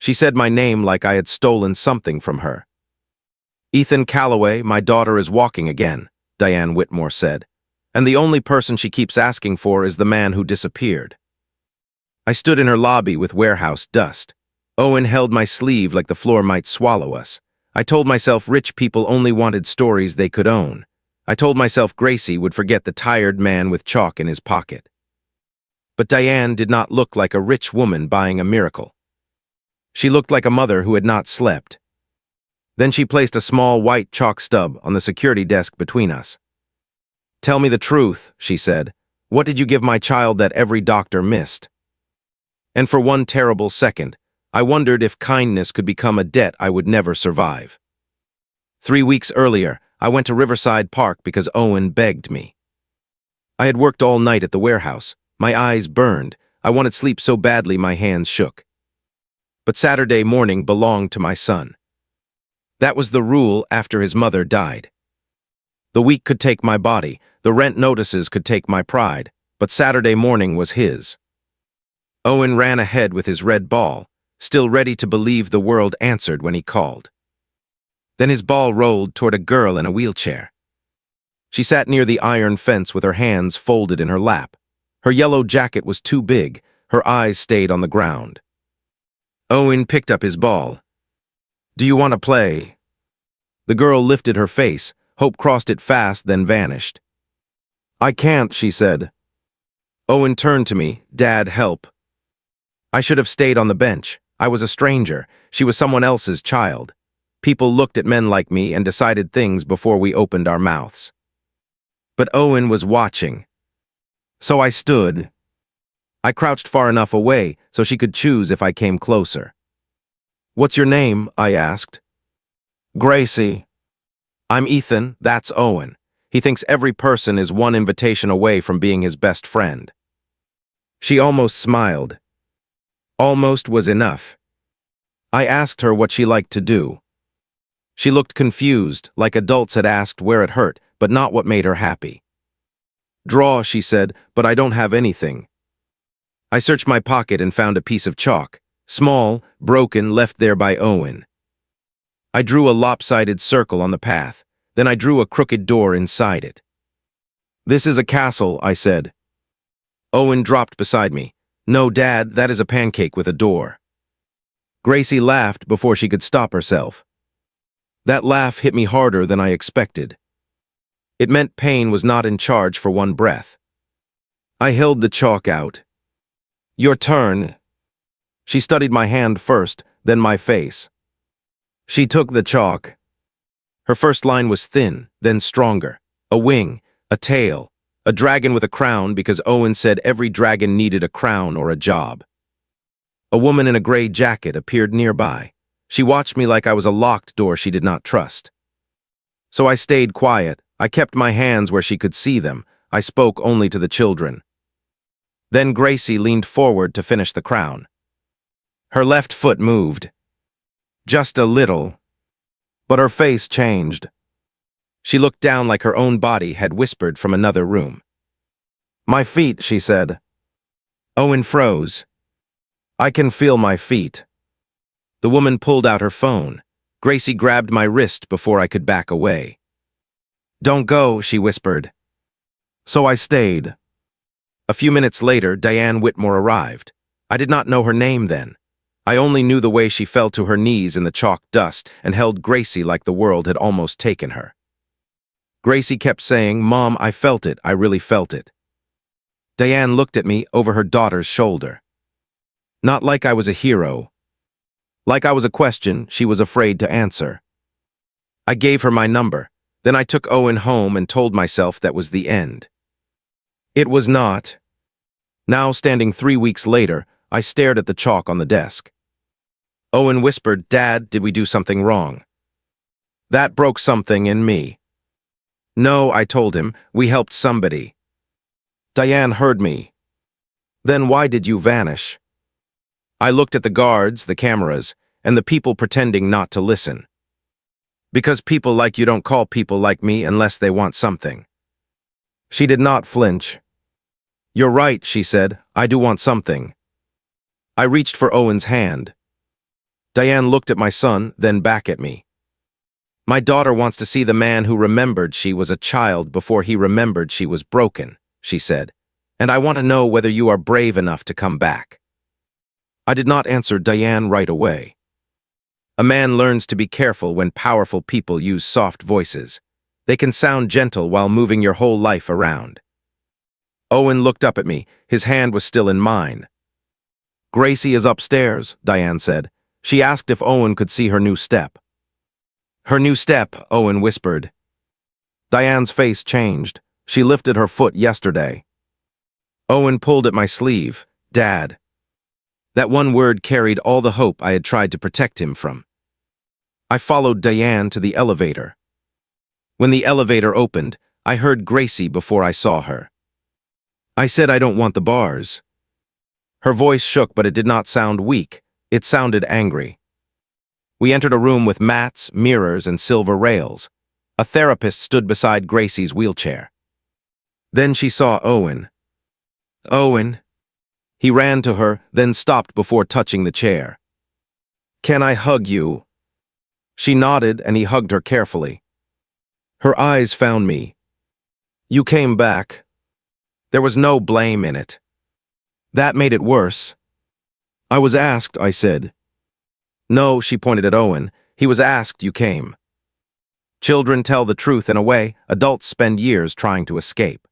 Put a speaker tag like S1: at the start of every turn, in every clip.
S1: She said my name like I had stolen something from her. "Ethan Calloway, my daughter is walking again," Diane Whitmore said, "and the only person she keeps asking for is the man who disappeared." I stood in her lobby with warehouse dust. Owen held my sleeve like the floor might swallow us. I told myself rich people only wanted stories they could own. I told myself Gracie would forget the tired man with chalk in his pocket. But Diane did not look like a rich woman buying a miracle. She looked like a mother who had not slept. Then she placed a small white chalk stub on the security desk between us. "Tell me the truth," she said. "What did you give my child that every doctor missed?" And for one terrible second, I wondered if kindness could become a debt I would never survive. 3 weeks earlier, I went to Riverside Park because Owen begged me. I had worked all night at the warehouse. My eyes burned. I wanted sleep so badly my hands shook. But Saturday morning belonged to my son. That was the rule after his mother died. The week could take my body, the rent notices could take my pride, but Saturday morning was his. Owen ran ahead with his red ball, still ready to believe the world answered when he called. Then his ball rolled toward a girl in a wheelchair. She sat near the iron fence with her hands folded in her lap. Her yellow jacket was too big, her eyes stayed on the ground. Owen picked up his ball. "Do you want to play?" The girl lifted her face, hope crossed it fast, then vanished. "I can't," she said. Owen turned to me. "Dad, help." I should have stayed on the bench. I was a stranger. She was someone else's child. People looked at men like me and decided things before we opened our mouths. But Owen was watching. So I stood. I crouched far enough away so she could choose if I came closer. "What's your name?" I asked. "Gracie." "I'm Ethan, that's Owen. He thinks every person is one invitation away from being his best friend." She almost smiled. Almost was enough. I asked her what she liked to do. She looked confused, like adults had asked where it hurt, but not what made her happy. "Draw," she said, "but I don't have anything." I searched my pocket and found a piece of chalk, small, broken, left there by Owen. I drew a lopsided circle on the path, then I drew a crooked door inside it. "This is a castle," I said. Owen dropped beside me. "No, Dad, that is a pancake with a door." Gracie laughed before she could stop herself. That laugh hit me harder than I expected. It meant pain was not in charge for one breath. I held the chalk out. "Your turn." She studied my hand first, then my face. She took the chalk. Her first line was thin, then stronger. A wing, a tail, a dragon with a crown because Owen said every dragon needed a crown or a job. A woman in a gray jacket appeared nearby. She watched me like I was a locked door she did not trust. So I stayed quiet. I kept my hands where she could see them. I spoke only to the children. Then Gracie leaned forward to finish the crown. Her left foot moved. Just a little. But her face changed. She looked down like her own body had whispered from another room. "My feet," she said. Owen froze. "I can feel my feet." The woman pulled out her phone. Gracie grabbed my wrist before I could back away. "Don't go," she whispered. So I stayed. A few minutes later, Diane Whitmore arrived. I did not know her name then. I only knew the way she fell to her knees in the chalk dust and held Gracie like the world had almost taken her. Gracie kept saying, "Mom, I felt it, I really felt it." Diane looked at me over her daughter's shoulder. Not like I was a hero. Like I was a question she was afraid to answer. I gave her my number. Then I took Owen home and told myself that was the end. It was not. Now, standing 3 weeks later, I stared at the chalk on the desk. Owen whispered, "Dad, did we do something wrong?" That broke something in me. "No," I told him, "we helped somebody." Diane heard me. "Then why did you vanish?" I looked at the guards, the cameras, and the people pretending not to listen. "Because people like you don't call people like me unless they want something." She did not flinch. "You're right," she said. "I do want something." I reached for Owen's hand. Diane looked at my son, then back at me. My daughter wants to see the man who remembered she was a child before he remembered she was broken, she said, and I want to know whether you are brave enough to come back. I did not answer Diane right away. A man learns to be careful when powerful people use soft voices. They can sound gentle while moving your whole life around. Owen looked up at me. His hand was still in mine. Gracie is upstairs, Diane said. She asked if Owen could see her new step. Her new step, Owen whispered. Diane's face changed. She lifted her foot yesterday. Owen pulled at my sleeve. Dad. That one word carried all the hope I had tried to protect him from. I followed Diane to the elevator. When the elevator opened, I heard Gracie before I saw her. I said I don't want the bars. Her voice shook, but it did not sound weak. It sounded angry. We entered a room with mats, mirrors, and silver rails. A therapist stood beside Gracie's wheelchair. Then she saw Owen. Owen. He ran to her, then stopped before touching the chair. Can I hug you? She nodded, and he hugged her carefully. Her eyes found me. You came back. There was no blame in it. That made it worse. I was asked, I said. No, she pointed at Owen. He was asked, you came. Children tell the truth in a way, adults spend years trying to escape.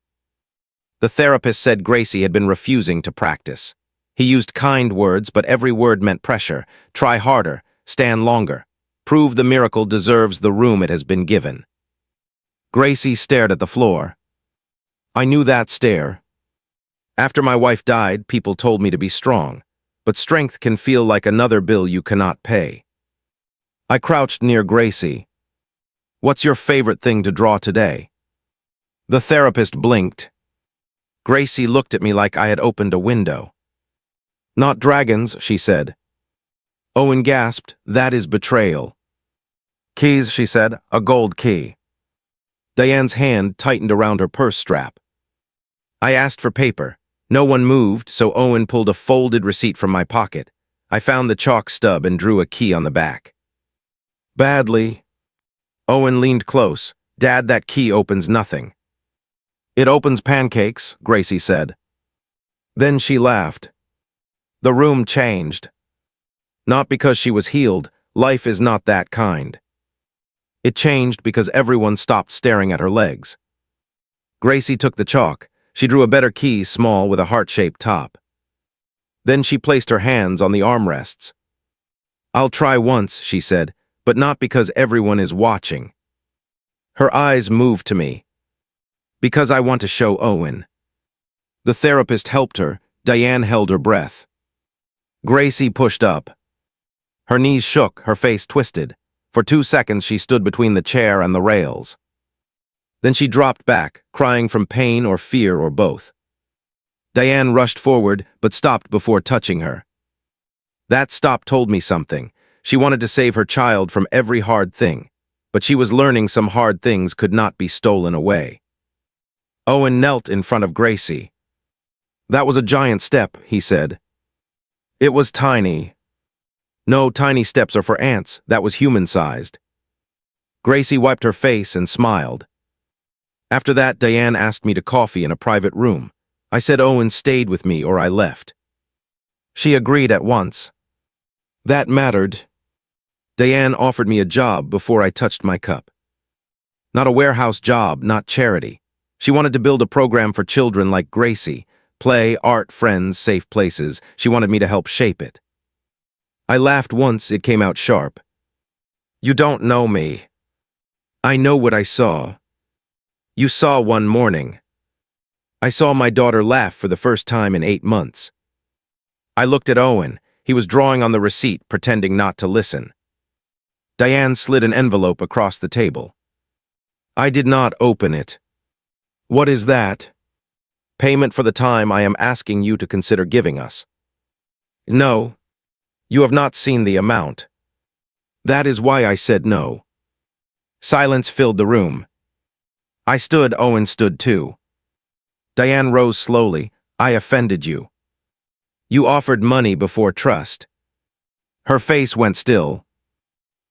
S1: The therapist said Gracie had been refusing to practice. He used kind words, but every word meant pressure. Try harder, stand longer. Prove the miracle deserves the room it has been given. Gracie stared at the floor. I knew that stare. After my wife died, people told me to be strong, but strength can feel like another bill you cannot pay. I crouched near Gracie. What's your favorite thing to draw today? The therapist blinked. Gracie looked at me like I had opened a window. Not dragons, she said. Owen gasped, that is betrayal. Keys, she said, a gold key. Diane's hand tightened around her purse strap. I asked for paper. No one moved, so Owen pulled a folded receipt from my pocket. I found the chalk stub and drew a key on the back. Badly. Owen leaned close. Dad, that key opens nothing. It opens pancakes, Gracie said. Then she laughed. The room changed. Not because she was healed. Life is not that kind. It changed because everyone stopped staring at her legs. Gracie took the chalk. She drew a better key, small, with a heart-shaped top. Then she placed her hands on the armrests. I'll try once, she said, but not because everyone is watching. Her eyes moved to me. Because I want to show Owen. The therapist helped her. Diane held her breath. Gracie pushed up. Her knees shook, her face twisted. For 2 seconds she stood between the chair and the rails. Then she dropped back, crying from pain or fear or both. Diane rushed forward, but stopped before touching her. That stop told me something. She wanted to save her child from every hard thing, but she was learning some hard things could not be stolen away. Owen knelt in front of Gracie. That was a giant step, he said. It was tiny. No, tiny steps are for ants. That was human-sized. Gracie wiped her face and smiled. After that, Diane asked me to coffee in a private room. I said Owen stayed with me or I left. She agreed at once. That mattered. Diane offered me a job before I touched my cup. Not a warehouse job, not charity. She wanted to build a program for children like Gracie. Play, art, friends, safe places. She wanted me to help shape it. I laughed once, it came out sharp. You don't know me. I know what I saw. You saw one morning. I saw my daughter laugh for the first time in 8 months. I looked at Owen. He was drawing on the receipt, pretending not to listen. Diane slid an envelope across the table. I did not open it. What is that? Payment for the time I am asking you to consider giving us. No. You have not seen the amount. That is why I said no. Silence filled the room. I stood, Owen stood too. Diane rose slowly. I offended you. You offered money before trust. Her face went still.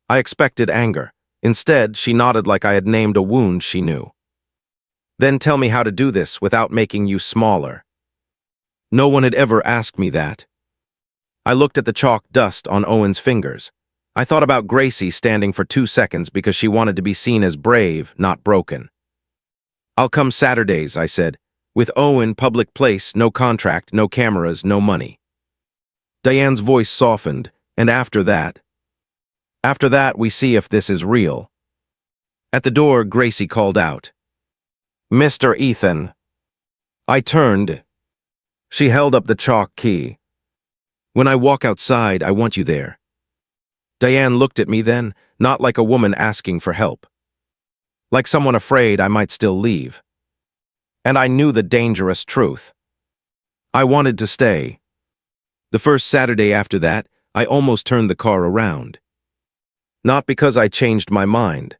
S1: I expected anger. Instead, she nodded like I had named a wound she knew. Then tell me how to do this without making you smaller. No one had ever asked me that. I looked at the chalk dust on Owen's fingers. I thought about Gracie standing for 2 seconds because she wanted to be seen as brave, not broken. I'll come Saturdays, I said. With Owen, public place, no contract, no cameras, no money. Diane's voice softened, and after that, we see if this is real. At the door, Gracie called out, "Mr. Ethan." I turned. She held up the chalk key. "When I walk outside, I want you there." Diane looked at me then, not like a woman asking for help. Like someone afraid I might still leave. And I knew the dangerous truth. I wanted to stay. The first Saturday after that, I almost turned the car around. Not because I changed my mind.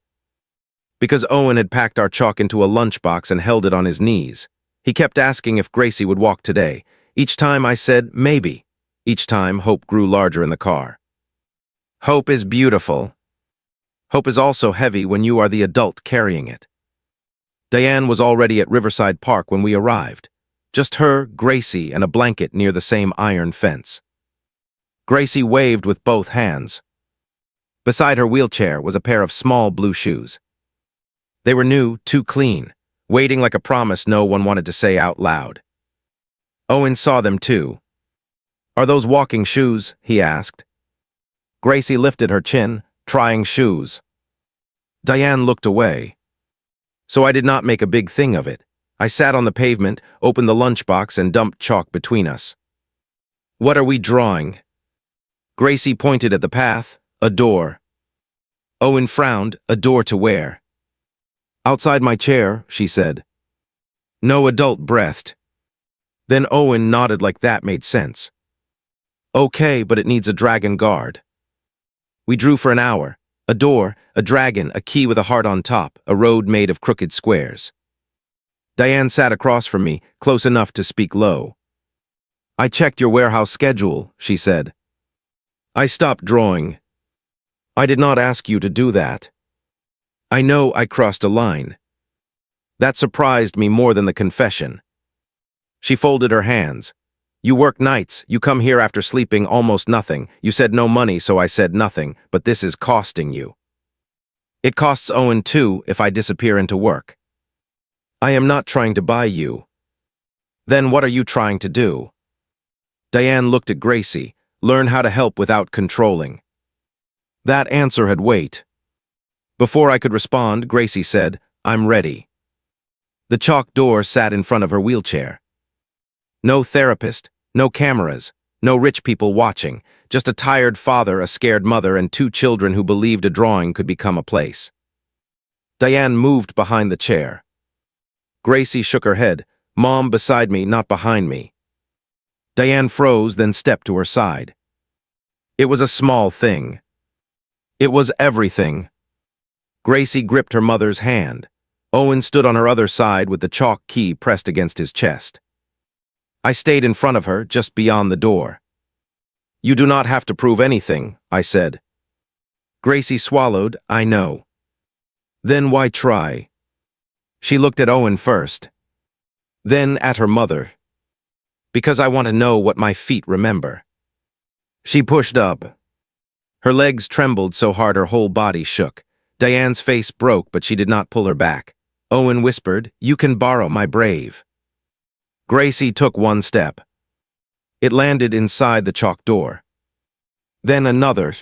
S1: Because Owen had packed our chalk into a lunchbox and held it on his knees. He kept asking if Gracie would walk today. Each time I said, maybe. Each time, hope grew larger in the car. Hope is beautiful. Hope is also heavy when you are the adult carrying it. Diane was already at Riverside Park when we arrived. Just her, Gracie, and a blanket near the same iron fence. Gracie waved with both hands. Beside her wheelchair was a pair of small blue shoes. They were new, too clean, waiting like a promise no one wanted to say out loud. Owen saw them too. "Are those walking shoes?" he asked. Gracie lifted her chin, trying shoes. Diane looked away. So I did not make a big thing of it. I sat on the pavement, opened the lunchbox, and dumped chalk between us. "What are we drawing?" Gracie pointed at the path. "A door." Owen frowned. "A door to where?" "Outside my chair," she said. No adult breathed. Then Owen nodded like that made sense. "Okay, but it needs a dragon guard." We drew for an hour. A door, a dragon, a key with a heart on top, a road made of crooked squares. Diane sat across from me, close enough to speak low. "I checked your warehouse schedule," she said. I stopped drawing. "I did not ask you to do that." I know I crossed a line. That surprised me more than the confession. She folded her hands. "You work nights, you come here after sleeping almost nothing. You said no money, so I said nothing, but this is costing you. It costs Owen too if I disappear into work. I am not trying to buy you." "Then what are you trying to do?" Diane looked at Gracie. "Learn how to help without controlling." That answer had weight. Before I could respond, Gracie said, "I'm ready." The chalk door sat in front of her wheelchair. No therapist, no cameras, no rich people watching, just a tired father, a scared mother, and 2 children who believed a drawing could become a place. Diane moved behind the chair. Gracie shook her head, Mom beside me, not behind me. Diane froze, then stepped to her side. It was a small thing. It was everything. Gracie gripped her mother's hand. Owen stood on her other side with the chalk key pressed against his chest. I stayed in front of her, just beyond the door. "You do not have to prove anything," I said. Gracie swallowed. "I know." "Then why try?" She looked at Owen first, then at her mother. "Because I want to know what my feet remember." She pushed up. Her legs trembled so hard her whole body shook. Diane's face broke, but she did not pull her back. Owen whispered, "You can borrow my brave." Gracie took 1 step. It landed inside the chalk door. Then another.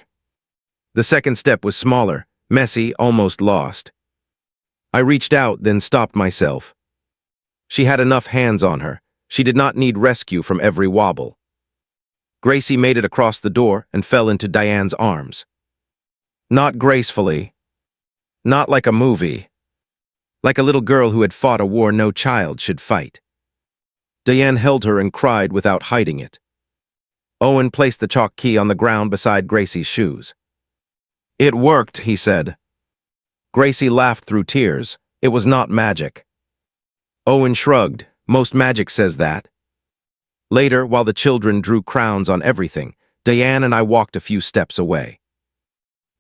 S1: The second step was smaller, messy, almost lost. I reached out, then stopped myself. She had enough hands on her. She did not need rescue from every wobble. Gracie made it across the door and fell into Diane's arms. Not gracefully. Not like a movie. Like a little girl who had fought a war no child should fight. Diane held her and cried without hiding it. Owen placed the chalk key on the ground beside Gracie's shoes. "It worked," he said. Gracie laughed through tears. It was not magic. Owen shrugged. "Most magic says that." Later, while the children drew crowns on everything, Diane and I walked a few steps away.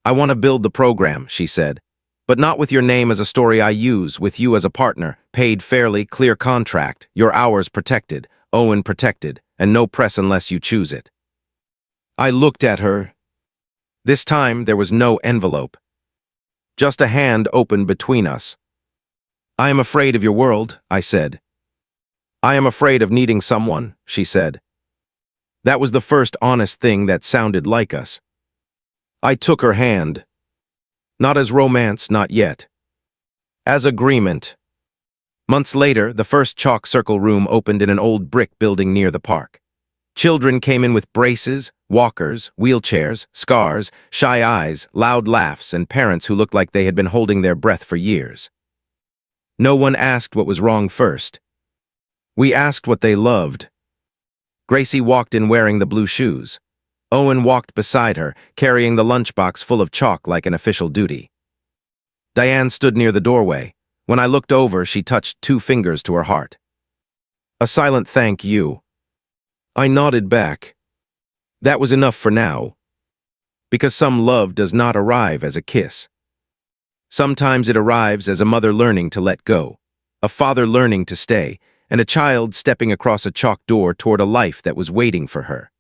S1: I want to build the program, she said, but not with your name as a story I use, with you as a partner, paid fairly, clear contract, your hours protected, Owen protected, and no press unless you choose it. I looked at her. This time there was no envelope. Just a hand opened between us. I am afraid of your world, I said. I am afraid of needing someone, she said. That was the first honest thing that sounded like us. I took her hand. Not as romance, not yet. As agreement. Months later, the first chalk circle room opened in an old brick building near the park. Children came in with braces, walkers, wheelchairs, scars, shy eyes, loud laughs, and parents who looked like they had been holding their breath for years. No one asked what was wrong first. We asked what they loved. Gracie walked in wearing the blue shoes. Owen walked beside her, carrying the lunchbox full of chalk like an official duty. Diane stood near the doorway. When I looked over, she touched 2 fingers to her heart. A silent thank you. I nodded back. That was enough for now. Because some love does not arrive as a kiss. Sometimes it arrives as a mother learning to let go, a father learning to stay, and a child stepping across a chalk door toward a life that was waiting for her.